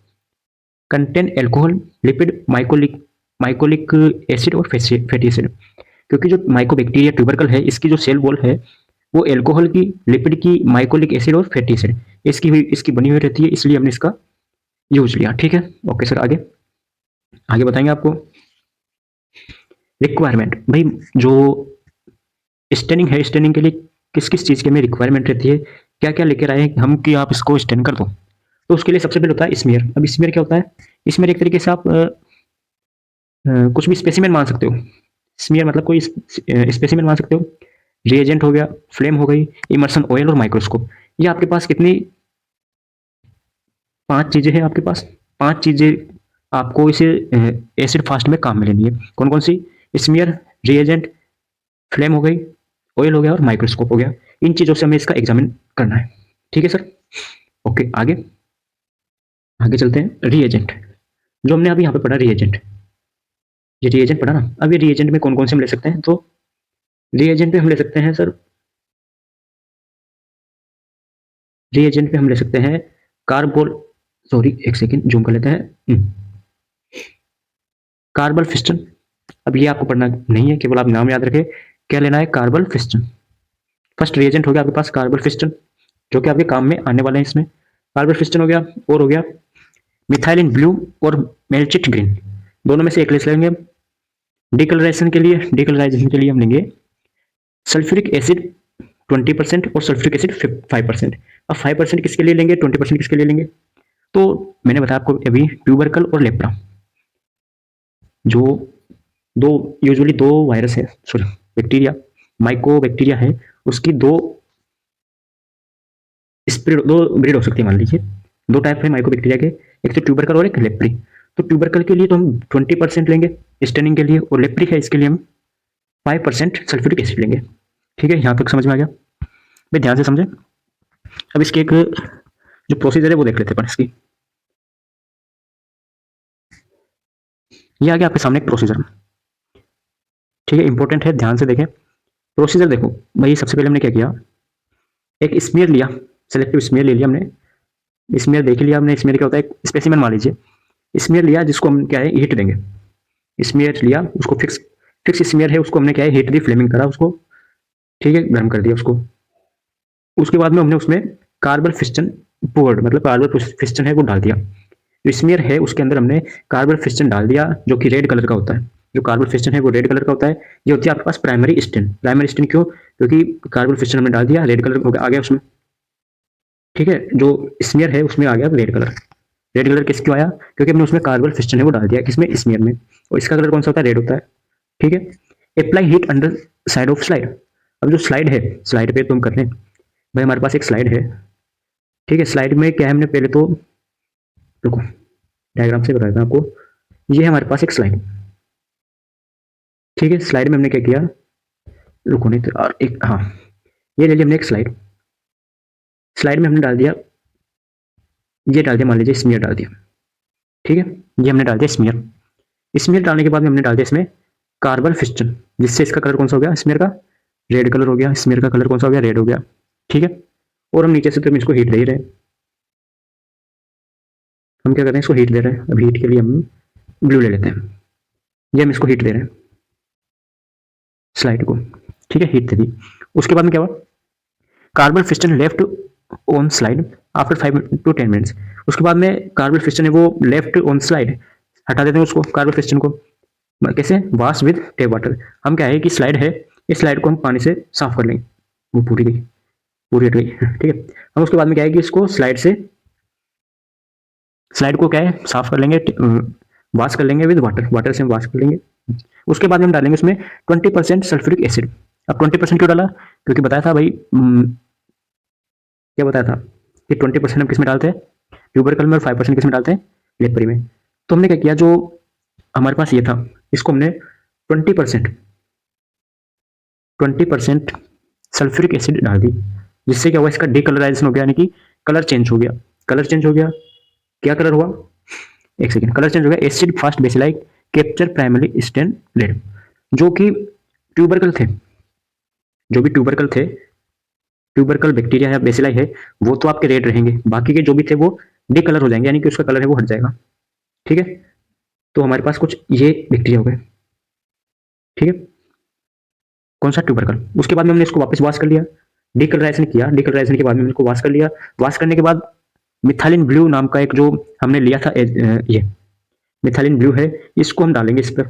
contain alcohol, lipid, mycolic acid और फैटी एसिड। क्योंकि जो माइकोबैक्टीरिया ट्यूबरकल है इसकी जो सेल वॉल है वो एल्कोहल की, लिपिड की, माइकोलिक एसिड और फैटी एसिड इसकी बनी हुई रहती है, इसलिए हमने इसका यूज लिया। ठीक है, ओके सर। आगे आगे बताएंगे आपको रिक्वायरमेंट। भाई जो स्टेनिंग है, स्टेनिंग के लिए किस किस चीज़ की हमें रिक्वायरमेंट रहती है, क्या क्या लेकर आए हम कि आप इसको स्टेन कर दो। तो उसके लिए सबसे पहले होता है स्मीयर। अब स्मीयर क्या होता है? स्मीयर एक तरीके से आप कुछ भी स्पेसिमेन मान सकते हो। स्मीयर मतलब कोई स्पेसिमेन मान सकते हो। रिएजेंट हो गया, फ्लेम हो गई, इमर्सन ऑयल और माइक्रोस्कोप। ये आपके पास कितनी 5 चीजें हैं आपके पास। 5 चीजें आपको इसे एसिड फास्ट में काम में लेनी है। कौन कौन सी? स्मीयर, रिएजेंट, फ्लेम हो गई, ऑयल हो गया और माइक्रोस्कोप हो गया। इन चीजों से हमें इसका एग्जामिन करना है। ठीक है सर, ओके। आगे आगे चलते हैं। रिएजेंट, जो हमने अभी यहाँ पे पढ़ा रिएजेंट, ये रिएजेंट पढ़ा ना। अब ये रिएजेंट में कौन कौन से हम ले सकते हैं? तो रिएजेंट पे हम ले सकते हैं सर, रिएजेंट पे हम ले सकते हैं कार्बोल, सॉरी एक सेकेंड जूम कर लेते हैं। कार्बल फिस्टन। अब ये आपको पढ़ना नहीं है, केवल आप नाम याद रखें। क्या लेना है? कार्बल फिस्टन। फर्स्ट रिएजेंट हो गया आपके पास कार्बल फिस्टन, जो कि आपके काम में आने वाले हैं इसमें। कार्बल फिस्टन हो गया, और हो गया मिथाइलिन ब्लू और मेल्चिट ग्रीन। दोनों में से एक ले लेंगे। डिकलराइजेशन के लिए हम लेंगे सल्फ्यूरिक एसिड 20% और सल्फ्यूरिक एसिड 5%। अब 5% किसके लिए लेंगे, 20% किसके लिए लेंगे? तो मैंने बताया आपको अभी ट्यूबरकल और लेप्रा, जो यूजुअली दो वायरस है, सॉरी बैक्टीरिया, माइको बैक्टीरिया है, उसकी दो ब्रीड हो सकती है। मान लीजिए 2 टाइप है माइको बैक्टीरिया के, एक तो ट्यूबरकल और एक लेप्री। तो ट्यूबरकल के लिए तो हम 20% लेंगे स्टेनिंग के लिए, और लेप्री है इसके लिए हम 5% सल्फ्यूरिक एसिड लेंगे। ठीक है, यहाँ तक समझ में आ गया? भाई ध्यान से समझे। अब इसके एक जो प्रोसीजर है वो देख लेते हैं इसकी। ये आ गया आपके सामने एक प्रोसीजर। ठीक है, इंपॉर्टेंट है, ध्यान से देखें प्रोसीजर। देखो भाई, सबसे पहले हमने क्या किया, एक स्मीयर लिया, सेलेक्टिव स्मीयर ले लिया हमने। स्मीयर देख लिया हमने। स्मीयर क्या होता है? एक स्पेसिमेन मान लीजिए। स्मीयर लिया जिसको हम क्या है हीट देंगे। स्मीयर लिया, उसको फिक्स स्मीयर है, उसको हमने क्या है हीट दी, फ्लेमिंग करा उसको। ठीक है, गर्म कर दिया उसको। उसके बाद में हमने उसमें कार्बन फिस्टन पोर्ड, मतलब कार्बन फिस्टन है वो डाल दिया। जो स्मीयर है उसके अंदर हमने कार्बन फिस्टन डाल दिया, जो कि रेड कलर का होता है। जो कार्बन फिस्टन है वो रेड कलर का होता है। ये होती है आपके पास प्राइमरी स्टेन। प्राइमरी स्टेन क्यों? क्योंकि कार्बन फिस्टन हमने डाल दिया, रेड कलर आ गया उसमें। ठीक है, जो स्मीयर है उसमें आ गया रेड कलर। रेड कलर किस क्यों आया? क्योंकि हमने उसमें कार्बन फिस्टन है वो डाल दिया, किसमें? स्मीयर में। और इसका कलर कौन सा होता है? रेड होता है। ठीक है, apply heat under side of slide. अब जो स्लाइड है, स्लाइड पे तुम कर रहे हैं भाई, हमारे पास एक स्लाइड है। ठीक है, स्लाइड में क्या है, हमने पहले तो रुको डायग्राम से बताता हूं आपको। ये है हमारे पास एक स्लाइड। ठीक है, स्लाइड में हमने क्या किया, रुको नहीं तो, और एक, हाँ, ये ले लिया हमने एक स्लाइड। स्लाइड में हमने डाल दिया, ये डाल दिया, मान लीजिए स्मीयर डाल दिया। ठीक है, ये हमने डाल दिया स्मीयर। स्मीयर डालने के बाद में हमने डाल दिया इसमें कार्बन फिस्टन, जिससे इसका कलर कौन सा हो गया? स्मीयर का रेड कलर हो गया। स्मीयर का कलर कौन सा हो गया? रेड हो गया। ठीक है, और हम नीचे से तो हम इसको हीट दे ही रहे हैं। हम क्या कर रहे हैं, इसको हीट दे रहे हैं। अब हीट के लिए हम ब्लू ले लेते हैं। ये हम इसको हीट दे रहे हैं स्लाइड को। ठीक है, हीट दे दी। उसके बाद में क्या हुआ, carbol fuchsin left on slide after 5 to 10 minutes. उसके बाद में कार्बन फिस्टन है वो लेफ्ट ऑन स्लाइड, हटा देते हैं उसको, कार्बन फिस्टन को। कैसे? Wash with tape water. हम क्या है कि स्लाइड है, इस स्लाइड को हम पानी से साफ कर लेंगे। वो पूरी गई, पूरी हट गई। ठीक है, हम उसके बाद में क्या है कि इसको स्लाइड को क्या है साफ कर लेंगे, वॉश कर लेंगे विद वाटर, वाटर से हम वॉश कर लेंगे। उसके बाद में हम डालेंगे उसमें 20% सल्फ्यूरिक एसिड। अब 20% क्यों डाला? क्योंकि बताया था भाई, क्या बताया था कि 20% हम किस में डालते हैं? ट्यूबरकल में, और 5% किस में डालते हैं? लेपरी में। तो हमने क्या किया, जो हमारे पास ये था, इसको हमने 20% सल्फ्यूरिक एसिड डाल दी, जिससे क्या हुआ, इसका डिकलराइजेशन हो गया, यानी कि कलर चेंज हो गया। कलर चेंज हो गया, क्या कलर हुआ? एक सेकेंड, कलर चेंज हो गया। Acid fast bacilli capture primary stain red. जो कि ट्यूबरकल थे, जो भी ट्यूबरकल थे, ट्यूबरकल बैक्टीरिया है, बेसिलाई है, वो तो आपके रेड रहेंगे, बाकी के जो भी थे वो डिकलर हो जाएंगे, यानी कि उसका कलर है वो हट जाएगा। ठीक है, तो हमारे पास कुछ ये बैक्टीरिया हो गए। ठीक है, कौन सा ट्यूबरकल। उसके बाद में हमने इसको वापस वॉश कर लिया, डिकलराइजेशन किया, डिकलराइजेशन के बाद में इसको वॉश कर लिया। वॉश करने के बाद मिथाइलिन ब्लू नाम का एक जो हमने लिया था ये मिथाइलिन ब्लू है, इसको हम डालेंगे इस पर।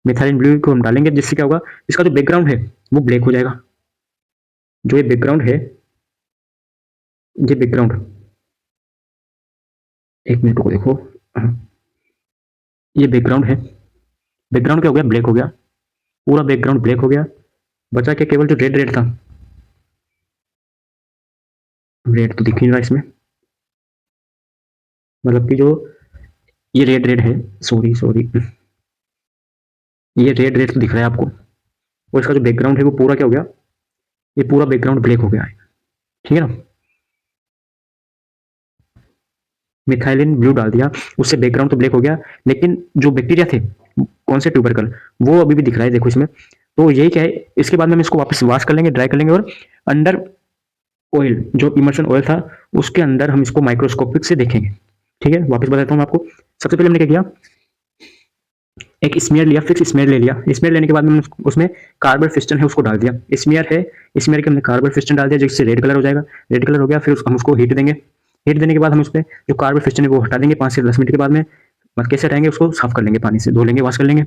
मिथाइलिन ब्लू को हम डालेंगे, जिससे क्या होगा, इसका जो बैकग्राउंड है वो ब्लैक हो जाएगा। जो ये बैकग्राउंड है, ये बैकग्राउंड, एक मिनट को देखो, हाँ, ये बैकग्राउंड है, बैकग्राउंड क्या हो गया, ब्लैक हो गया, पूरा बैकग्राउंड ब्लैक हो गया। बचा क्या, केवल जो रेड रेड था, रेड तो दिख नहीं रहा इसमें, मतलब कि जो ये रेड रेड है, सॉरी सॉरी, ये रेड रेड तो दिख रहा है आपको, और इसका जो बैकग्राउंड है वो पूरा क्या हो गया, ये पूरा बैकग्राउंड ब्लैक हो गया है। ठीक है ना, मिथाइलिन ब्लू डाल दिया, उससे बैकग्राउंड तो ब्लैक हो गया, लेकिन जो बैक्टीरिया थे, कौन से ट्यूबरकल, वो अभी भी दिख रहा है, देखो इसमें। तो यही क्या है, इसके बाद में हम इसको वापस वॉश कर लेंगे, ड्राई कर लेंगे, और अंडर ऑयल, जो इमर्शन ऑयल था, उसके अंदर हम इसको माइक्रोस्कोपिक से देखेंगे। ठीक है, वापस बताता हूँ आपको। सबसे पहले हमने क्या किया, एक स्मेयर लिया, फिक्स स्मेयर ले लिया। स्मेयर लेने के बाद में उसमें कार्बन पिस्टन है उसको डाल दिया। स्मेयर है, स्मेयर के हमने कार्बन पिस्टन डाल दिया, जिससे रेड कलर हो जाएगा। रेड कलर हो गया, फिर हम उसको हीट देंगे। हीट देने के बाद हम उस पर जो कार्बन पिस्टन है वो हटा देंगे 5 से 10 मिनट के बाद में। कैसे हटाएंगे, उसको साफ कर लेंगे, पानी से धो लेंगे, वॉश कर लेंगे।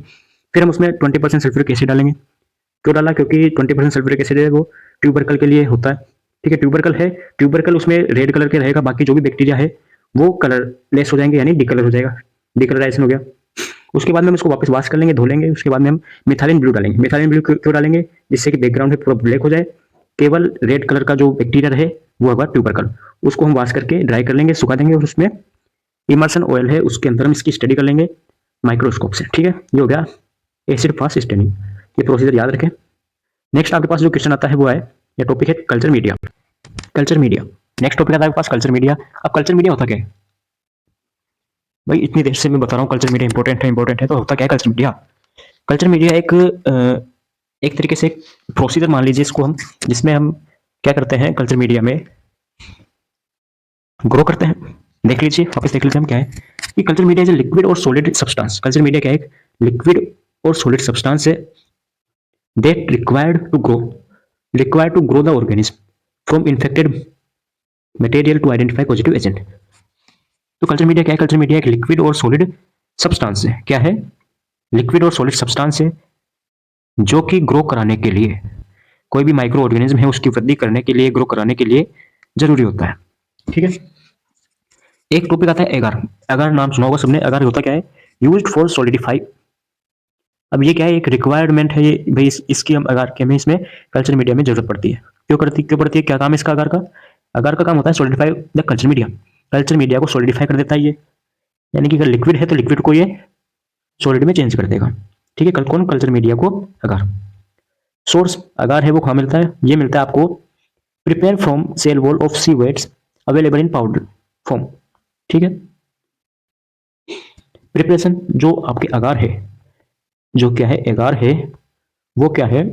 फिर हम उसमें 20% सल्फ्यूरिक एसिड डालेंगे। क्यों डाला, क्योंकि 20% सल्फ्यूरिक एसिड है वो ट्यूबरकल के लिए होता है। ठीक है, ट्यूबरकल है, ट्यूबरकल उसमें रेड कलर के रहेगा, बाकी जो भी बैक्टीरिया है वो कलरलेस हो जाएंगे, यानी डिकलर हो जाएगा, डिकलराइजेशन हो गया। उसके बाद में हम इसको वापस वॉश कर लेंगे, धो लेंगे। उसके बाद में हम मिथाइलिन ब्लू डालेंगे। मिथाइलिन ब्लू क्यों डालेंगे, जिससे कि बैकग्राउंड है पूरा ब्लैक हो जाए, केवल रेड कलर का जो बैक्टीरिया रहे वो होगा ट्यूबरकल। उसको हम वॉश करके ड्राई कर लेंगे, सुखा देंगे, और उसमें इमर्शन ऑयल है उसके अंदर हम इसकी स्टडी कर लेंगे माइक्रोस्कोप से। ठीक है, ये हो गया एसिड फास्ट स्टेनिंग। ये प्रोसीजर याद रखें। नेक्स्ट आपके पास जो क्वेश्चन आता है वो है, ये टॉपिक है culture media. Culture media, next topic आता है आपके पास कल्चर मीडिया। अब कल्चर मीडिया होता क्या है भाई, इतनी देर से मैं बता रहा हूँ कल्चर मीडिया इंपॉर्टेंट है, तो होता क्या है कल्चर मीडिया। कल्चर मीडिया एक तरीके से एक प्रोसीजर मान लीजिए इसको हम, जिसमें हम क्या करते हैं, कल्चर मीडिया में ग्रो करते हैं। देख लीजिए, वापस देख लीजिए हम क्या है कि culture media is a liquid और सॉलिड सब्सटेंस। कल्चर मीडिया क्या है, एक लिक्विड और सॉलिड सब्सटेंस है that required to grow the organism from infected material to identify positive agent। तो कल्चर मीडिया क्या है, कल्चर मीडिया एक लिक्विड और सॉलिड सब्सटेंस है। क्या है, लिक्विड और सॉलिड सब्सटेंस है, जो कि ग्रो कराने के लिए, कोई भी माइक्रो ऑर्गेनिज्म है उसकी वृद्धि करने के लिए, ग्रो कराने के लिए जरूरी होता है। ठीक है, एक टॉपिक आता है एगार। एगार नाम सुना होगा सबने। एगार होता क्या है, यूज्ड फॉर सॉलिडिफाई। अब ये क्या है, एक रिक्वायरमेंट है ये भाई, इसकी हम अगार के में इसमें कल्चर मीडिया में जरूरत पड़ती है। क्यों पड़ती है, क्या काम है इसका अगार का। अगार का काम होता है solidify the culture media. Culture media को सॉलिडिफाई कर देता है ये, यानी कि अगर लिक्विड है तो लिक्विड को ये सॉलिड में चेंज कर देगा। ठीक है, कौन, कल्चर मीडिया को अगार। सोर्स अगार है वो कहाँ मिलता है, ये मिलता है आपको prepare from cell wall of seaweeds available in powder form. ठीक है, प्रिपरेशन जो आपके अगार है, जो क्या है एगार है, वो क्या है,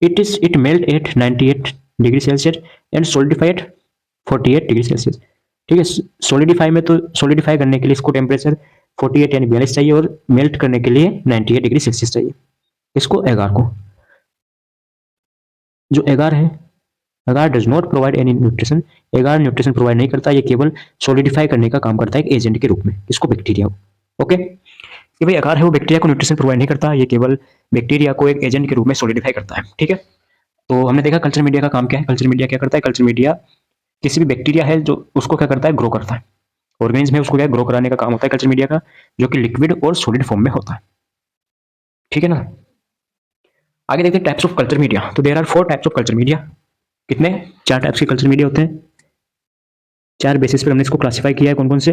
it melt at 98 degree Celsius and solidify at 48 degree Celsius. ठीक है, सॉलिडिफाई में तो सॉलिडिफाई करने के लिए इसको टेम्परेचर 48 यानी 42 चाहिए, और मेल्ट करने के लिए 98 डिग्री सेल्सियस चाहिए इसको एगार को। जो एगार है, एगार does not provide any nutrition. एगार न्यूट्रिशन प्रोवाइड नहीं करता, ये केवल सॉलिडिफाई करने का काम करता है एक एजेंट के रूप में, इसको बैक्टीरिया को। ओके, कि भाई अगार है वो बैक्टीरिया को न्यूट्रिशन प्रोवाइड नहीं करता, ये केवल बैक्टीरिया को एक एजेंट के रूप में सॉलिडिफाई करता है। ठीक है, तो हमने देखा कल्चर मीडिया का काम क्या है। कल्चर मीडिया क्या करता है, कल्चर मीडिया किसी भी बैक्टीरिया है जो उसको क्या करता है, ग्रो करता है। ऑर्गेनिज्म है उसको क्या ग्रो कराने का काम होता है कल्चर मीडिया का, जो कि लिक्विड और सॉलिड फॉर्म में होता है। ठीक है ना, आगे देखते हैं टाइप्स ऑफ कल्चर मीडिया। तो there are 4 types of culture media. कितने, 4 टाइप्स के कल्चर मीडिया होते हैं। 4 बेसिस पर हमने इसको क्लासीफाई किया है। कौन कौन से,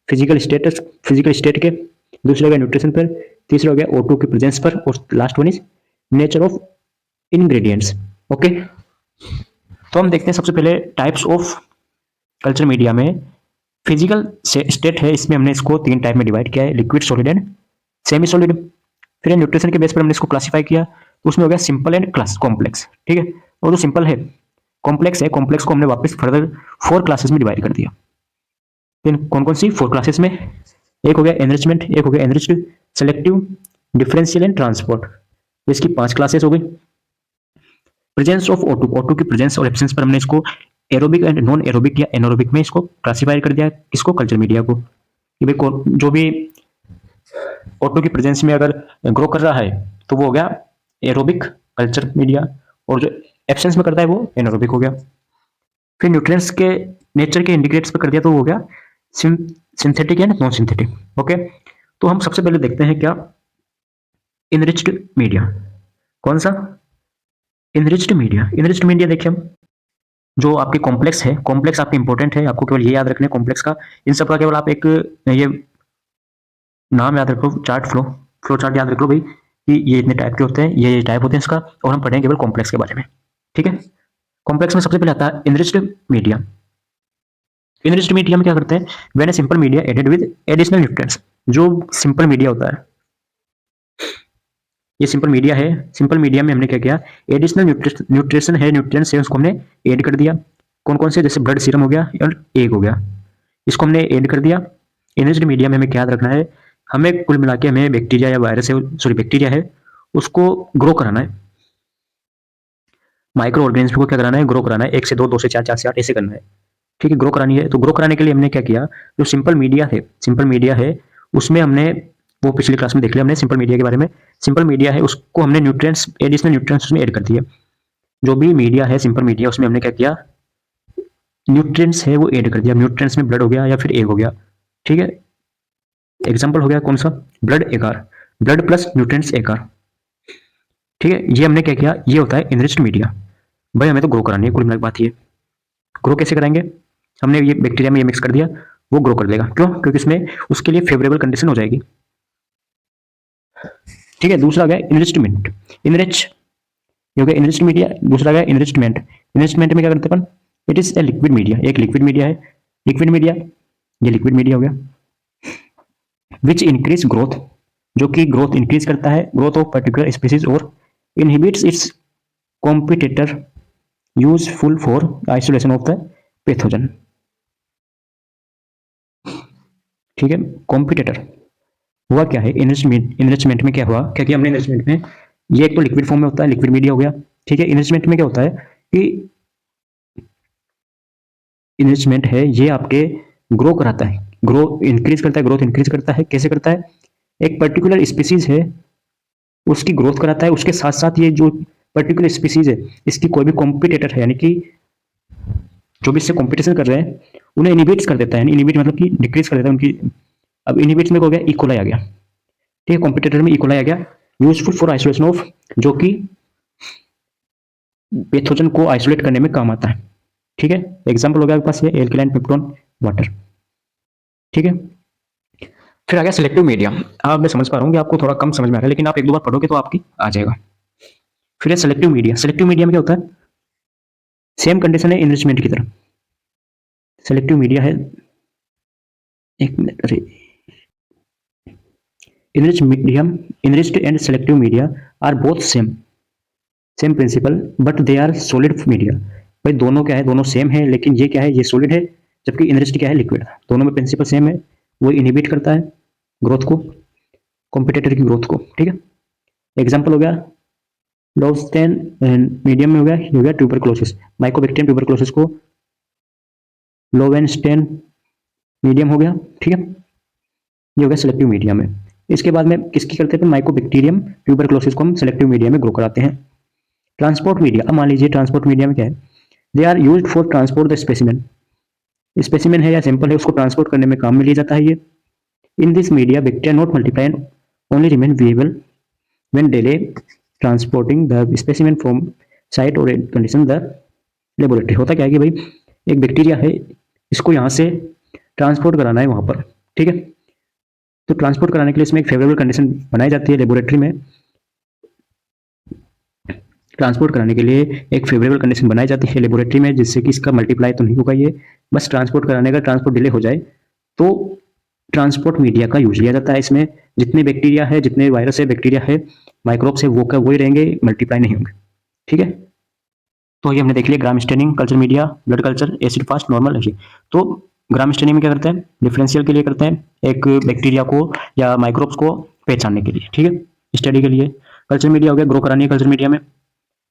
फिजिकल स्टेट के, दूसरा हो गया न्यूट्रिशन पर, तीसरा हो गया O2 की प्रेजेंस पर, और last one is nature of ingredients. Okay, तो हम देखते हैं सबसे पहले टाइप्स ऑफ कल्चर मीडिया में। फिजिकल स्टेट है, इसमें हमने इसको 3 टाइप में डिवाइड किया है, liquid, solid and semi solid. फिर न्यूट्रिशन के बेस पर हमने इसको क्लासीफाई किया, तो उसमें हो गया सिंपल एंड क्लास कॉम्प्लेक्स, ठीक है। और जो सिंपल है कॉम्प्लेक्स को हमने वापस फर्दर 4 क्लासेस में डिवाइड कर दिया। फिर कौन कौन सी 4 क्लासेस में, एक हो गया एनरिचमेंट, एक हो गया enriched, selective, differential and transport, इसकी 5 क्लासेस हो गई। प्रेजेंस ऑफ O2 की प्रेजेंस और एब्सेंस पर हमने इसको एरोबिक एंड नॉन एरोबिक या एनारोबिक में इसको क्लासिफाई कर दिया, किसको, कल्चर मीडिया को, कि भाई जो भी O2 की प्रेजेंस में अगर ग्रो कर रहा है तो वो हो गया एरोबिक कल्चर मीडिया, और जो एब्सेंस में करता है वो एनारोबिक हो गया। फिर न्यूट्रिएंट्स के नेचर के इंडिकेटर्स पर कर दिया तो वो हो गया synthetic and non synthetic. Okay, तो हम सबसे पहले देखते हैं क्या, इनरिच्ड मीडिया। कौन सा, इनरिच्ड मीडिया। इनरिच्ड मीडिया देखिए हम, जो आपके कॉम्प्लेक्स है, कॉम्प्लेक्स आपके इंपॉर्टेंट है, आपको केवल ये याद रखना है कॉम्प्लेक्स का, इन सब का केवल आप एक ये नाम याद रखो, फ्लो चार्ट याद रख लो भाई, कि ये इतने टाइप के होते हैं, ये टाइप होते हैं इसका, और हम पढ़ेंगे केवल कॉम्प्लेक्स के बारे में, ठीक है। कॉम्प्लेक्स में सबसे पहले आता है इनरिच्ड मीडिया। इनरिच्ड मीडिया में क्या करते हैं, when a simple media added with additional nutrients, जो सिंपल मीडिया होता है, ये सिंपल मीडिया है, सिंपल मीडिया में हमने क्या किया, एडिशनल न्यूट्रिशन है, न्यूट्रिएंट्स है, उसको हमने ऐड कर दिया। कौन कौन से, जैसे ब्लड सीरम हो गया और एग हो गया, इसको हमने ऐड कर दिया। इनरिच्ड मीडिया में हमें क्या याद रखना है, हमें कुल मिला के हमें बैक्टीरिया या वायरस है, सॉरी बैक्टीरिया है, उसको ग्रो कराना है, माइक्रो ऑर्गेनिज्म को क्या कराना है, ग्रो कराना है, 1 से 2, 2 से 4, 4 से 8 ऐसे करना है, ठीक है। ग्रो करानी है, तो ग्रो कराने के लिए हमने क्या किया, जो सिंपल मीडिया है उसमें हमने, वो पिछली क्लास में देख लिया हमने सिंपल मीडिया के बारे में, सिंपल मीडिया है उसको हमने न्यूट्रिएंट्स, एडिशनल न्यूट्रिएंट्स उसमें ऐड कर दिए। जो भी मीडिया है सिंपल मीडिया, उसमें हमने क्या किया, न्यूट्रिएंट्स है वो ऐड कर दिया। न्यूट्रिएंट्स में ब्लड हो गया या फिर एग हो गया, ठीक है। एग्जांपल हो गया कौन सा, ब्लड एगार, ब्लड प्लस न्यूट्रिएंट्स एगार, ठीक है। ये हमने क्या किया, ये होता है इनरिच्ड मीडिया। भाई हमें तो ग्रो करानी है, कुल मिलाकर बात ये, ग्रो कैसे कराएंगे, हमने ये बैक्टीरिया में ये मिक्स कर दिया, वो ग्रो कर देगा, क्यों, क्योंकि इसमें उसके लिए फेवरेबल कंडीशन हो जाएगी, ठीक है। दूसरा आ गया इनरिचमेंट, इनरिच, ये हो गया इनरिच्ड मीडिया। दूसरा आ गया इनरिचमेंट, इनरिचमेंट में क्या करते हैं अपन, it is a liquid media, एक लिक्विड मीडिया है, लिक्विड मीडिया, ये लिक्विड मीडिया हो गया, विच इंक्रीज ग्रोथ, जो कि ग्रोथ इंक्रीज करता है, ग्रोथ ऑफ पर्टिकुलर स्पीसीज, और inhibits it's competitor useful for isolation of the pathogen, ठीक है। कॉम्पिटिटर हुआ क्या है, इनरिचमेंट में क्या हुआ, क्या किया हमने इनरिचमेंट में, ये एक तो लिक्विड फॉर्म में होता है, लिक्विड मीडिया हो गया, ठीक है। इनरिचमेंट में क्या होता है कि इनरिचमेंट है ये आपके ग्रो कराता है, ग्रो इंक्रीज करता है, ग्रोथ इंक्रीज करता है, कैसे करता है, एक पर्टिकुलर स्पीसीज है उसकी ग्रोथ कराता है, उसके साथ साथ ये जो पर्टिकुलर स्पीसीज है इसकी कोई भी कॉम्पिटिटर है, यानी कि जो भी इससे कॉम्पिटिशन कर रहे हैं उन्हें इनिबिट्स कर देता है, इनिबिट मतलब कि डिक्रीज कर देता है उनकी। अब इनिबिट्स में हो गया इकोलाई आ गया, ठीक है, कॉम्पिटिटर में इकोलाई आ गया, यूजफुल फॉर आइसोलेशन ऑफ, जो कि पैथोजन को आइसोलेट करने में काम आता है, ठीक है। एग्जांपल हो गया आपके पास ये एल्कलाइन पेप्टोन वाटर, ठीक है। फिर आ गया सिलेक्टिव मीडिया। अब मैं समझ पा रहा हूँ कि आपको थोड़ा कम समझ में आ रहा है, लेकिन आप एक दो बार पढ़ोगे तो आपकी आ जाएगा। फिर है सिलेक्टिव मीडिया, सिलेक्टिव मीडिया में क्या होता है, सेम कंडीशन है इनरिचमेंट की तरह, सिलेक्टिव मीडिया है, एक मिनट, अरे enrich medium, enriched and selective media are both same principle but they are solid media. भाई दोनों क्या है, दोनों सेम है, लेकिन ये क्या है, ये सॉलिड है, जबकि इनरिच्ड क्या है, लिक्विड। दोनों में प्रिंसिपल सेम है, वो इनहिबिट करता है ग्रोथ को, कॉम्पिटिटर की ग्रोथ को, ठीक है। एग्जाम्पल हो गया लोवस्टेन, मीडियम में हो गया ट्यूबरक्लोसिस, माइकोबैक्टीरियम ट्यूबरक्लोसिस को लोवेनस्टेन मीडियम हो गया, ठीक है। ये हो गया सिलेक्टिव मीडिया में। इसके बाद में किसकी करते हैं, माइकोबैक्टीरियम ट्यूबरक्लोसिस को हम सिलेक्टिव मीडिया में ग्रो कराते हैं। ट्रांसपोर्ट मीडिया, अब मान लीजिए ट्रांसपोर्ट मीडिया में क्या है, they are used for transport the specimen, specimen है या सैंपल है उसको ट्रांसपोर्ट करने में काम में लिया जाता है ये। In this media bacteria not multiply and only remain viable when delay transporting the specimen from site और कंडीशन द लेबोरेटरी। होता क्या है कि भाई एक बैक्टीरिया है, इसको यहाँ से ट्रांसपोर्ट कराना है वहाँ पर, ठीक है। तो ट्रांसपोर्ट कराने के लिए इसमें एक फेवरेबल कंडीशन बनाई जाती है लेबोरेटरी में, ट्रांसपोर्ट कराने के लिए एक फेवरेबल कंडीशन बनाई जाती है लेबोरेटरी में, जिससे कि इसका मल्टीप्लाई तो नहीं होगा ये, बस ट्रांसपोर्ट कराने का, ट्रांसपोर्ट डिले हो जाए तो ट्रांसपोर्ट मीडिया का यूज लिया जाता है। इसमें जितने बैक्टीरिया है, जितने वायरस है, बैक्टीरिया है, माइक्रोब्स है, वो का वही रहेंगे, मल्टीप्लाई नहीं होंगे। ठीक है, तो ये हमने देख लिया gram staining, culture media, blood culture, acid fast, normal है। तो ग्राम स्टेनिंग में क्या करते हैं, डिफरेंशियल के लिए करते हैं, एक बैक्टीरिया को या माइक्रोब्स को पहचानने के लिए, ठीक है, स्टडी के लिए। कल्चर मीडिया हो गया, ग्रो करानी है कल्चर मीडिया में।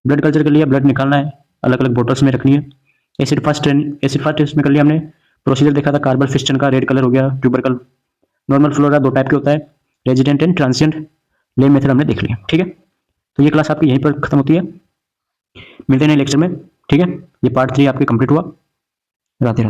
ब्लड कल्चर के लिए ब्लड निकालना है, अलग अलग बोटल्स में रखनी है। एसिड फास्ट टेस्ट में कर लिया हमने, प्रोसीजर देखा था कार्बन फिस्टन का, रेड कलर हो गया, ट्यूबरकल। नॉर्मल फ्लोरा दो टाइप के होता है, resident and transient. Lame method हमने देख लिया। ठीक है, तो ये क्लास आपकी यहीं पर खत्म होती है, मिलते हैं लेक्चर में। ठीक है, ये पार्ट 3 आपके कंप्लीट हुआ। राधे राधे।